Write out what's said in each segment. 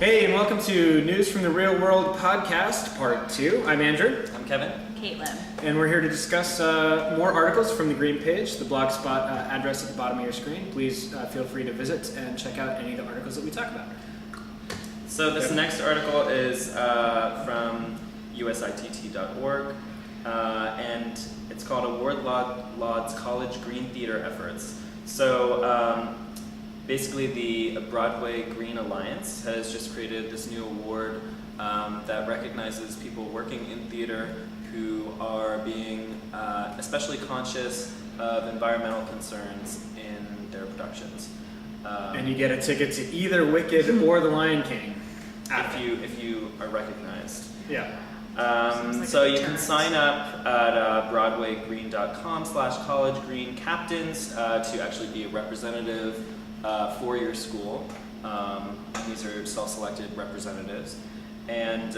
Hey, and welcome to News from the Real World podcast, part 2. I'm Andrew. I'm Kevin. Caitlin. And we're here to discuss more articles from the Green page, the blogspot address at the bottom of your screen. Please feel free to visit and check out any of the articles that we talk about. So this next article is from usitt.org, and it's called Award Lauds College Green Theater Efforts. So basically the Broadway Green Alliance has just created this new award that recognizes people working in theater who are being especially conscious of environmental concerns in their productions. And you get a ticket to either Wicked or The Lion King. If you are recognized. Yeah. So you can sign up at broadwaygreen.com/collegegreencaptains to actually be a representative for your school. These are self-selected representatives. And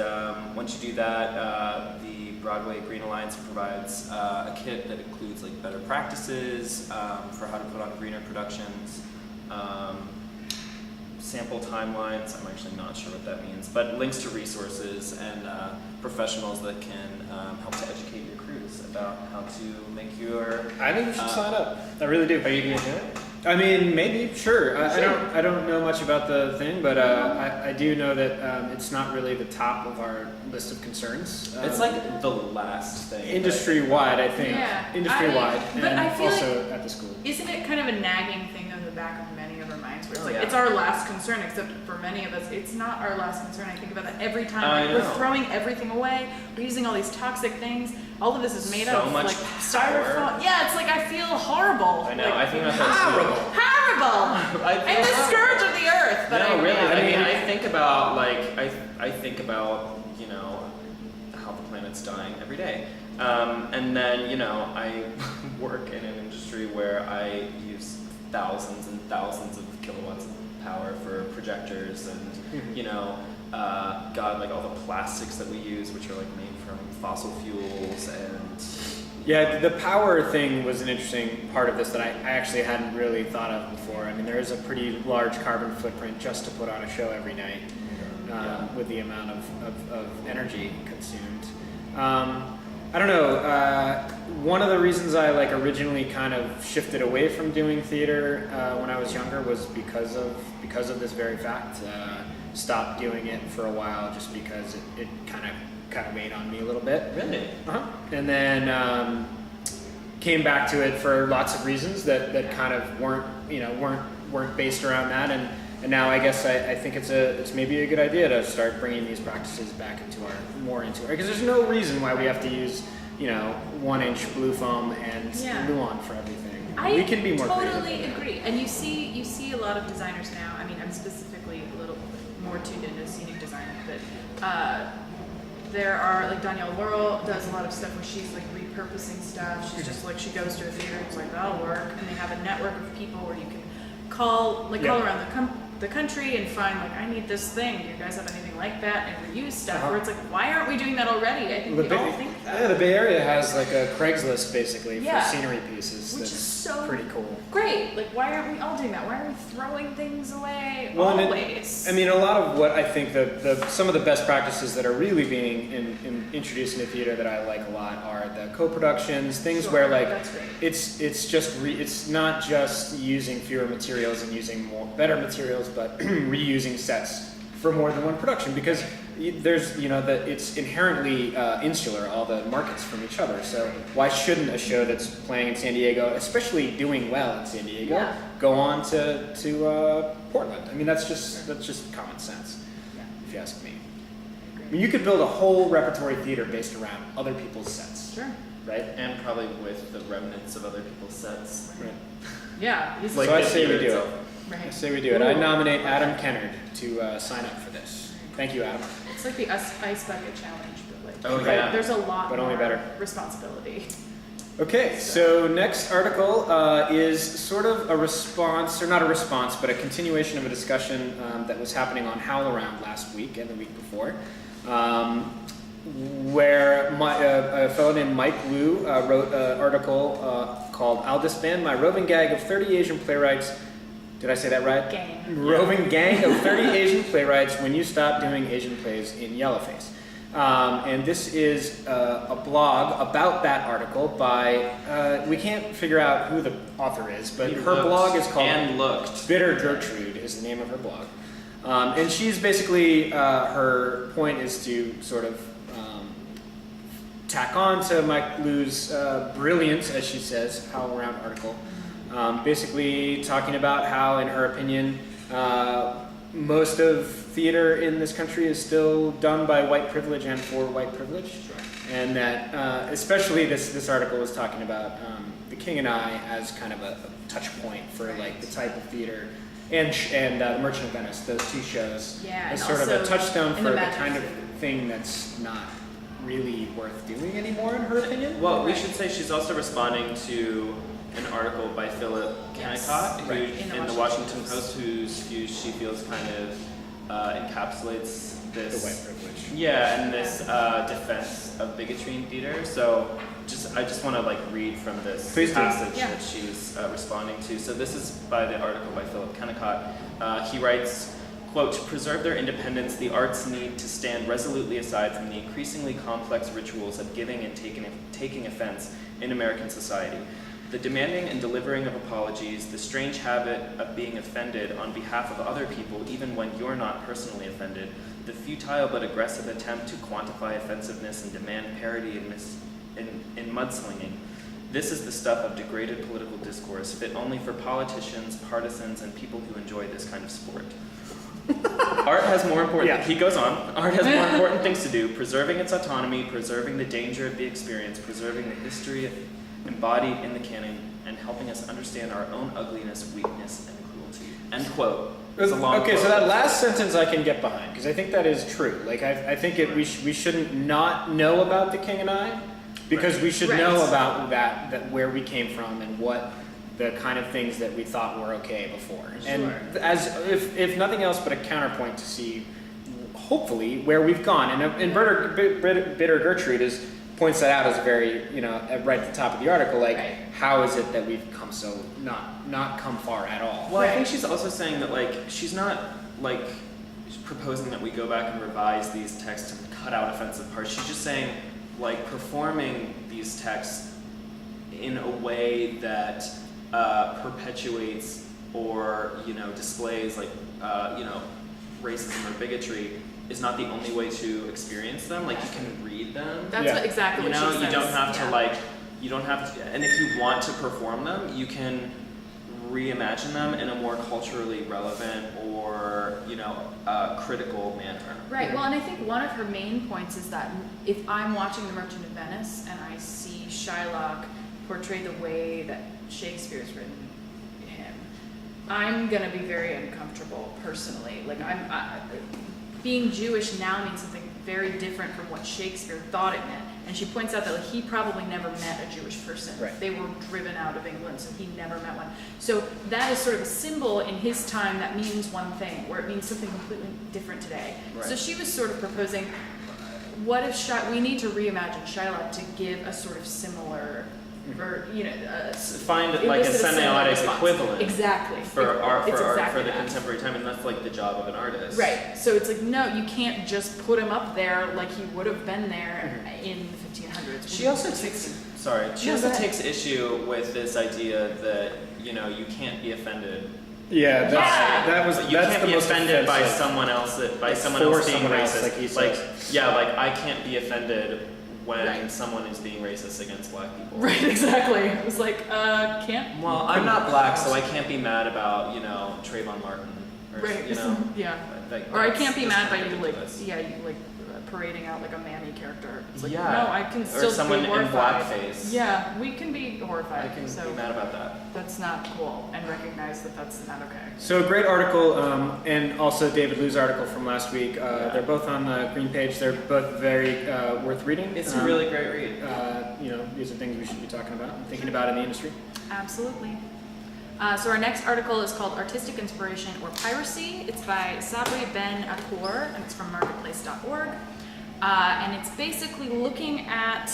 once you do that, the Broadway Green Alliance provides a kit that includes like better practices for how to put on greener productions, sample timelines. I'm actually not sure what that means, but links to resources and professionals that can help to educate your crews about how to make your. I think you should sign up. I really do. Are you gonna do it? I mean, maybe, sure. I don't know much about the thing, but I do know that it's not really the top of our list of concerns. It's like the last thing. Industry-wide, I think. Yeah. Industry-wide, but and I feel also like- at the school. Isn't it kind of a nagging thing in the back of many of our minds where it's Oh, like, yeah. it's our last concern, except for many of us, it's not our last concern. I think about that every time. I Like, we're know. throwing everything away. We're using all these toxic things. All of this is made So out of much like power. styrofoam. Yeah, it's like I feel horrible. I know. Like, I think about that too. horrible. I feel I'm the horrible. scourge of the earth. But No, really. yeah, I mean, I think about I think about how the planet's dying every day, and then I work in an industry where I use thousands and thousands of kilowatts of power for projectors, and God, like all the plastics that we use, which are like made from fossil fuels, and Yeah, the power thing was an interesting part of this that I actually hadn't really thought of before. I mean, there is a pretty large carbon footprint just to put on a show every night with the amount of energy consumed. I don't know. One of the reasons I originally kind of shifted away from doing theater when I was younger was because of this very fact. Stopped doing it for a while just because it kind of weighed on me a little bit. really. And then came back to it for lots of reasons that kind of weren't based around that, and now I guess I think it's maybe a good idea to start bringing these practices back into our because there's no reason why we have to use 1-inch blue foam and Yeah. Luan for everything. I We can be more creative totally than that. agree. And you see a lot of designers now. I mean, I'm specifically a little more tuned into scenic design, but there are like Danielle Laurel does a lot of stuff where she's like repurposing stuff. She's just like she goes to a theater and it's like that'll work, and they have a network of people where you can call around the country and find like I need this thing. Do you guys have anything like that? And reuse stuff where it's like why aren't we doing that already? I think we all think that. Yeah, the Bay Area has like a Craigslist basically Yeah. for scenery pieces. Which that's is so pretty cool. Great. Like, why aren't we all doing that? Why are we throwing things away Well, and always? I mean, a lot of what I think some of the best practices that are really being introduced into theater that I like a lot are the co-productions, things Sure, where like that's great. it's not just using fewer materials and using better materials, but reusing sets for more than one production because there's it's inherently insular, all the markets from each other. So why shouldn't a show that's playing in San Diego, especially doing well in San Diego, Yeah. go on to Portland? I mean, that's just common sense, if you ask me. I mean, you could build a whole repertory theater based around other people's sets, Sure. right? And probably with the remnants of other people's sets. Right. Yeah. This is So I the say we theater do it. itself. I right. say we do it. I Ooh. nominate Adam Kennard to sign up for this. Thank you, Adam. It's like the ice bucket challenge, but like Oh, yeah. there's a lot But more only better. responsibility. Okay, so next article is sort of a response, or not a response, but a continuation of a discussion that was happening on HowlAround last week and the week before, where a fellow named Mike Liu wrote an article called "I'll Disband My Roving Gag of 30 Asian Playwrights Did I say that right? Gang. Roving gang of 30 Asian playwrights when you stop doing Asian plays in Yellowface. And this is a blog about that article by, we can't figure out who the author is, but her blog is called And Looked. Bitter Gertrude is the name of her blog. And she's basically, her point is to sort of tack on to Mike Liu's brilliant, as she says, HowlRound article. Basically talking about how, in her opinion, most of theater in this country is still done by white privilege and for white privilege. And that, especially this article was talking about The King and I as kind of a touch point for like the type of theater and The Merchant of Venice, those two shows, Yeah, as and sort of a also touchstone in for the the Magic kind of Theater. thing that's not really worth doing anymore, in her opinion. Well, we Right. should say she's also responding to an article by Philip Yes. Kennicott, who, Right. in the Washington Post, whose views she feels kind of encapsulates The this. white privilege. Yeah, and this defense of bigotry in theater. So, I just want to like read from this Please do. passage Yeah. that she's responding to. So this is by the article by Philip Kennicott. He writes, quote, "To preserve their independence, the arts need to stand resolutely aside from the increasingly complex rituals of giving and taking offense in American society. The demanding and delivering of apologies, the strange habit of being offended on behalf of other people even when you're not personally offended, the futile but aggressive attempt to quantify offensiveness and demand parity in mudslinging. This is the stuff of degraded political discourse, fit only for politicians, partisans, and people who enjoy this kind of sport. Art has more important, Yeah. he goes on, art has more important things to do, preserving its autonomy, preserving the danger of the experience, preserving the history embodied in the canon, and helping us understand our own ugliness, weakness, and cruelty." End quote. It's a long Okay, quote. so that last sentence I can get behind because I think that is true. Like I think we shouldn't not know about The King and I, because Right. we should Right. know about that where we came from and what the kind of things that we thought were okay before. And as if nothing else but a counterpoint to see, hopefully, where we've gone. And Bitter Gertrude points that out as very, right at the top of the article, like Right. how is it that we've come so not come far at all? Well, I Right. think she's also saying that, like, she's not, like, proposing that we go back and revise these texts and cut out offensive parts. She's just saying, like, performing these texts in a way that perpetuates or, displays, like, racism or bigotry is not the only way to experience them. Like, you can read them. That's Yeah. what exactly You what know, she says. you don't have to Yeah. you don't have to, and if you want to perform them, you can reimagine them in a more culturally relevant or, critical manner. Right. Well, and I think one of her main points is that if I'm watching The Merchant of Venice and I see Shylock portray the way that Shakespeare's written him, I'm gonna be very uncomfortable personally. Like being Jewish now means something very different from what Shakespeare thought it meant. And she points out that like, he probably never met a Jewish person. Right. They were driven out of England, so he never met one. So that is sort of a symbol in his time that means one thing, where it means something completely different today. Right. So she was sort of proposing, what if we need to reimagine Shylock to give a sort of similar, or Find like a elicit similar semiotic response. equivalent Exactly. for art It's for exactly the that. contemporary time, and that's like the job of an artist. Right. So it's like, no, you can't just put him up there like he would have been there in the 1500s. She also go ahead. takes issue with this idea that you can't be offended. Yeah, that's You that's can't the be most offended by offensive. someone else For being someone else, racist. like he says. I can't be offended when Right. someone is being racist against black people. Right, exactly. It was like, can't. Well, I'm not black, so I can't be mad about Trayvon Martin. Or, Right. Yeah. like, Or I that's can't be just mad by kind of you ridiculous. parading out like a mammy character. It's like, Yeah. no, I can still Or someone be in horrified. blackface. Yeah, we can be horrified. I can so be mad about that. that's not cool, and recognize that that's not okay. So a great article, and also David Liu's article from last week. They're both on the Green Page. They're both very worth reading. It's a really great read. These are things we should be talking about and thinking about in the industry. Absolutely. So our next article is called Artistic Inspiration or Piracy. It's by Sabri Ben Akour, and it's from marketplace.org. And it's basically looking at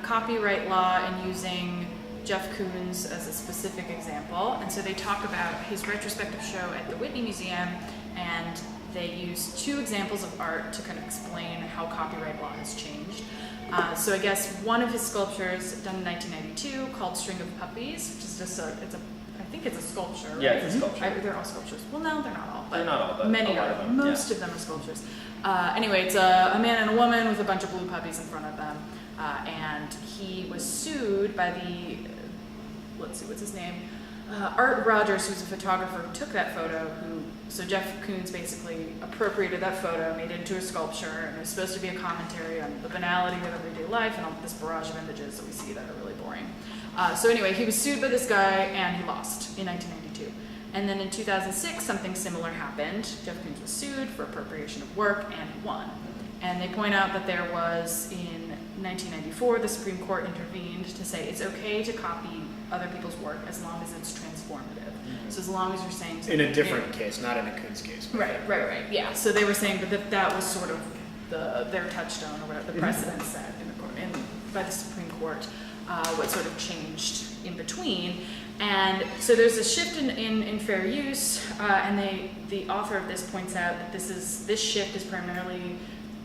copyright law and using Jeff Koons as a specific example, and so they talk about his retrospective show at the Whitney Museum, and they use two examples of art to kind of explain how copyright law has changed. So I guess one of his sculptures done in 1992 called String of Puppies, which is just I think it's a sculpture, right? Yeah, it's a sculpture. They're all sculptures. Well, no, they're not all. They're not all, but many a lot are. of them, Most yeah. of them are sculptures. Anyway, it's a man and a woman with a bunch of blue puppies in front of them, and he was sued by the, let's see, what's his name? Art Rogers, who's a photographer who took that photo, so Jeff Koons basically appropriated that photo, made it into a sculpture, and it was supposed to be a commentary on the banality of everyday life and all this barrage of images that we see that are really boring. So anyway, he was sued by this guy, and he lost in 1992. And then in 2006, something similar happened. Jeff Koons was sued for appropriation of work, and he won. And they point out that there was, in 1994, the Supreme Court intervened to say it's okay to copy other people's work as long as it's transformative. So as long as you're saying something In a different case, not in a Koons case. but- Right. Yeah. So they were saying that was sort of their touchstone, or whatever the precedent set by the Supreme Court, what sort of changed in between. And so there's a shift in fair use, and the author of this points out that this shift is primarily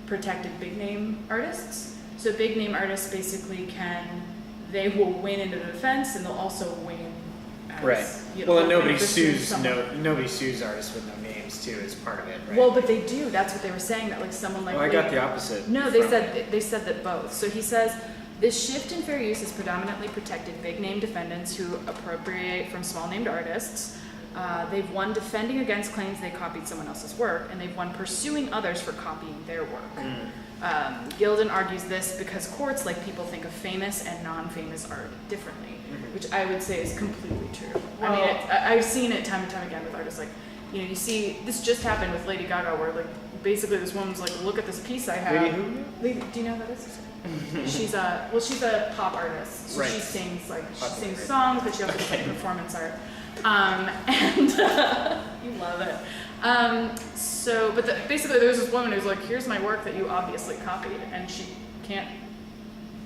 protected big name artists. So big name artists basically they will win in the defense, and they'll also win as, Right. you know, Well, and they'll nobody win versus sues someone. nobody sues artists with no names too, is part of it, right? Well, but they do. That's what they were saying. That like someone like. Oh, I got the opposite. No, they from it. said that both. So he says this shift in fair use has predominantly protected big name defendants who appropriate from small named artists. They've won defending against claims they copied someone else's work, and they've won pursuing others for copying their work. Gilden argues this because courts like people think of famous and non-famous art differently, which I would say is completely true. I mean, I've seen it time and time again with artists. Like, you know, you see this just happened with Lady Gaga, where like basically this woman's like, look at this piece I have. Lady who? Do you know who that is? She's a pop artist. So Right. she sings Popular. sings songs, but she also does like performance art. And you love it. Basically there was this woman who's like, here's my work that you obviously copied, and she can't,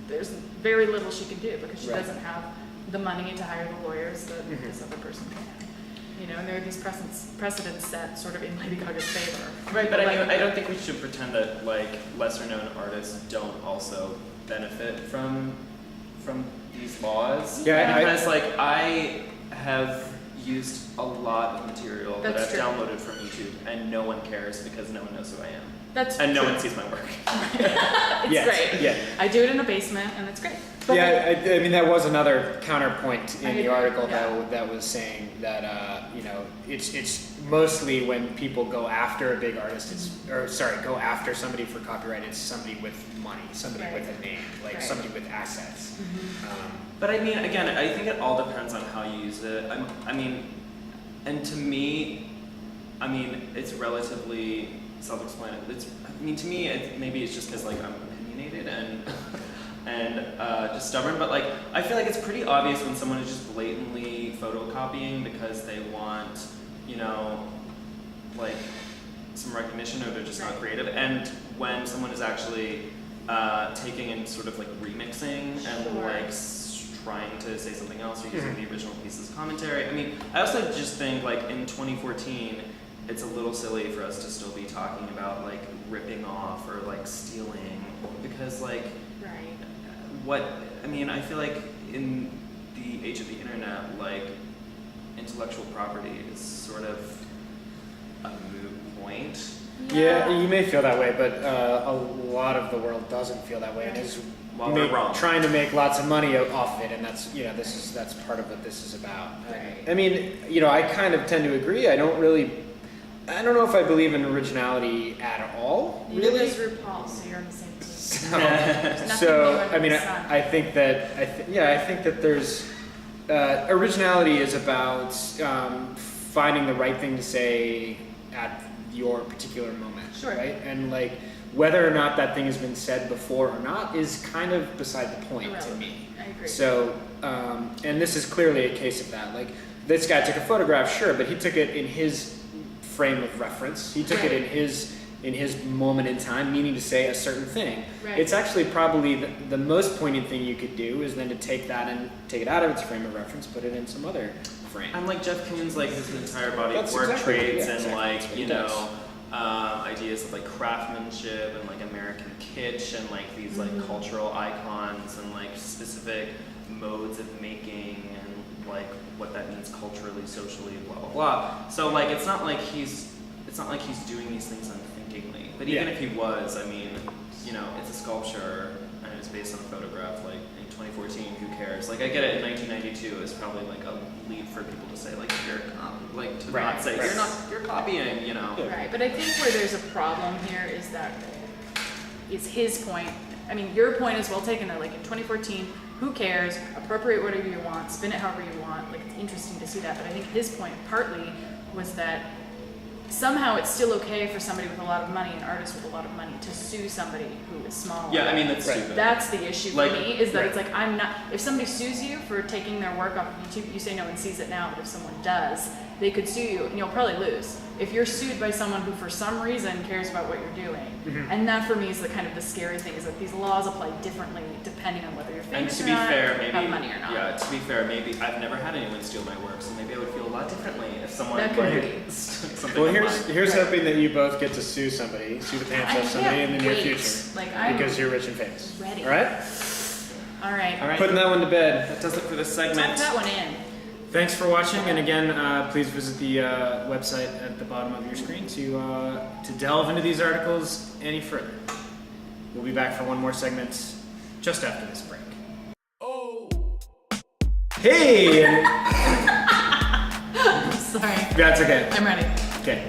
there's very little she can do because she Right. doesn't have the money to hire the lawyers that this other person can. You know, and there are these precedents set sort of in Lady Gaga's favor. Right, but I mean, I don't think we should pretend that like lesser known artists don't also benefit from these laws. Yeah, because like I have used a lot of material that That's I've true. downloaded from YouTube, and no one cares because no one knows who I am, That's and no true. one sees my work. It's Yes, great. yeah. I do it in a basement, and it's great. But Yeah, I mean that was another counterpoint I in the agree, article yeah. that was saying that you know it's mostly when people go after a big artist, go after somebody for copyright, it's somebody with money, somebody Right. with a name, like Right. somebody with assets. But I mean, again, I think it all depends on how you use it. I mean, and to me, I mean, it's relatively self-explanatory. To me, maybe it's just because like I'm opinionated and just stubborn. But like, I feel like it's pretty obvious when someone is just blatantly photocopying because they want, you know, like some recognition, or they're just not Right. creative. And when someone is actually taking and sort of like remixing and Sure. like trying to say something else, or using the original piece as commentary. I mean, I also just think like in 2014, it's a little silly for us to still be talking about like ripping off or like stealing, because like right. I feel like in the age of the internet, like intellectual property is sort of a moot point. Yeah, you may feel that way, but a lot of the world doesn't feel that way, and is Well, we're wrong. trying to make lots of money off of it, and that's that's part of what this is about. Right. I mean, I kind of tend to agree. I don't know if I believe in originality at all. Neither Really. does RuPaul, so you're on the same team. So, Nothing new under I mean, the sun. I think that I think that there's originality is about finding the right thing to say at your particular moment, Sure. right? And like whether or not that thing has been said before or not is kind of beside the point to Irrelevant. me. I agree. So, and this is clearly a case of that. Like this guy took a photograph, sure, but he took it in his frame of reference. He took it Right. in his in his moment in time, meaning to say a certain thing. Right. It's actually probably the most poignant thing you could do is then to take that and take it out of its frame of reference, put it in some other frame. And like Jeff Koons, like his entire body That's of work exactly- trades yeah, and exactly. like, That's what you he does. know, ideas of like craftsmanship and like American kitsch and like these like cultural icons and like specific modes of making and like what that means culturally, socially, blah blah blah. So like it's not like he's doing these things unthinkingly. But even Yeah. if he was, I mean, you know, it's a sculpture and it's based on a photograph. Like in 2014, who cares? Like I get it. In 1992, it's probably like a leap for people to say like you're like to Right, not say right. you're copying. You know. Yeah. Right, but I think where there's a problem here is that is his point. I mean, your point is well taken. Like in 2014, who cares? Appropriate whatever you want, spin it however you want. Like it's interesting to see that. But I think his point partly was that somehow it's still okay for somebody with a lot of money, an artist with a lot of money, to sue somebody who is smaller. Yeah, I mean that's Right. stupid. That's the issue Like- for me, is that right. it's like I'm not. If somebody sues you for taking their work off of YouTube, you say no one sees it now, but if someone does, they could sue you, and you'll probably lose. If you're sued by someone who, for some reason, cares about what you're doing, Mm-hmm. and that for me is the kind of the scary thing, is that these laws apply differently depending on whether you're And famous to or be not, fair, maybe have money or not. yeah. To be fair, maybe I've never had anyone steal my work, so maybe I would feel a lot differently if someone That could like be. something. Well, of here's mine. here's Right. hoping that you both get to sue somebody, sue the pants I off somebody in the can't near wait. future, Like, I'm because you're rich and famous. ready. All right, All right. All right. putting that one to bed. That does it for this Tuck segment. that one in. Thanks for watching, and again, please visit the website at the bottom of your screen to delve into these articles any further. We'll be back for one more segment just after this break. Oh. Hey! Sorry. That's okay. I'm ready. Okay.